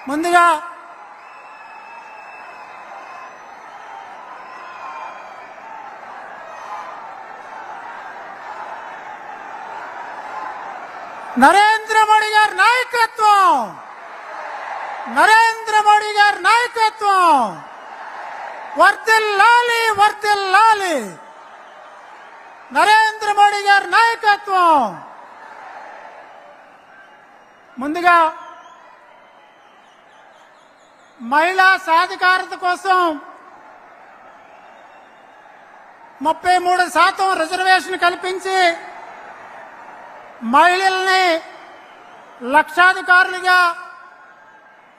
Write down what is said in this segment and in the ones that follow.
ముందుగా నరేంద్ర మోడీ గారి నాయకత్వం వర్ధిల్లాలి వర్ధిల్లాలి. నరేంద్ర మోడీ గారి నాయకత్వం. ముందుగా మహిళా సాధికారత కోసం 33% రిజర్వేషన్ కల్పించి మహిళల్ని లక్షాధికారులుగా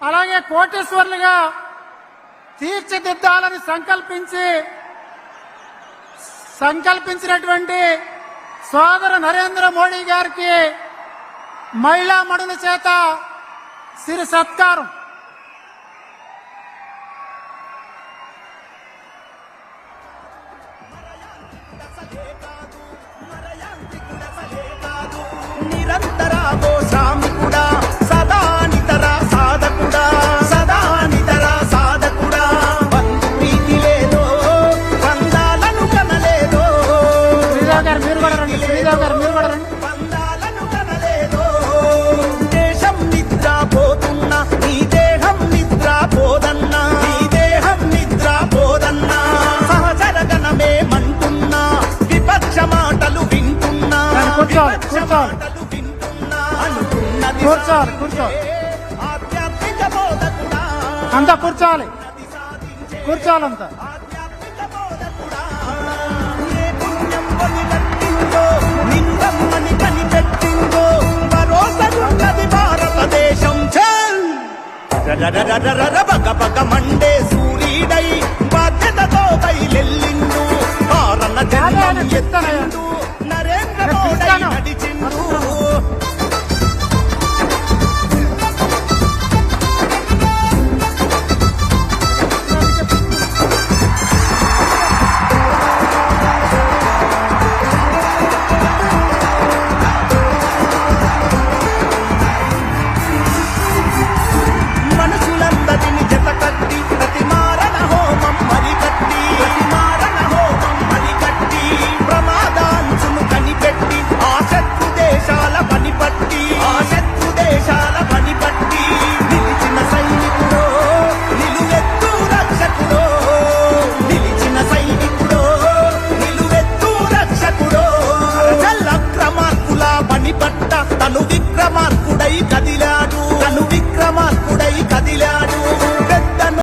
అలాగే కోటీశ్వరులుగా తీర్చిదిద్దాలని సంకల్పించినటువంటి సోదర నరేంద్ర మోడీ గారికి మహిళా మణుల చేత సిరి సత్కారం. నిరంతరా గోసామికుడా సదా నితర సాధకుడా సదా నితర సాధకుడా బంధు ప్రీతి లేదో బంధాలను కనలేదో బంధాలను కనలేదో దేశం నిద్ర పోతున్నా నీ దేహం నిద్ర పోదన్నా నీ దేహం నిద్ర పోదన్నా సహచరగణమే మంటున్నా విపక్ష మాటలు వింటున్నా కూర్చోవాలి అంతా కూర్చోవాలంతా. నిందమ్మని కనిపెట్టిందో భరోసగున్నది భారతదేశం. బగ బగ మండే సూర్యుడై బాధ్యతతో బయలెల్లిండు కారణ జన్మం ఎత్తిండు నరేంద్ర మోడీ నడిచిండు. మనసులందరిని జత కట్టి ప్రతి మారణ హోమం మరికట్టి ప్రమాదాంచును కనిపెట్టి ఆ శత్రు దేశాల పనిపట్టి నిలిచిన సైనికుడో నిలువెత్తు రక్షకుడో నిలువెత్తు రక్షకుడో అక్రమార్కుల పనిపట్ట తను విక్రమార్క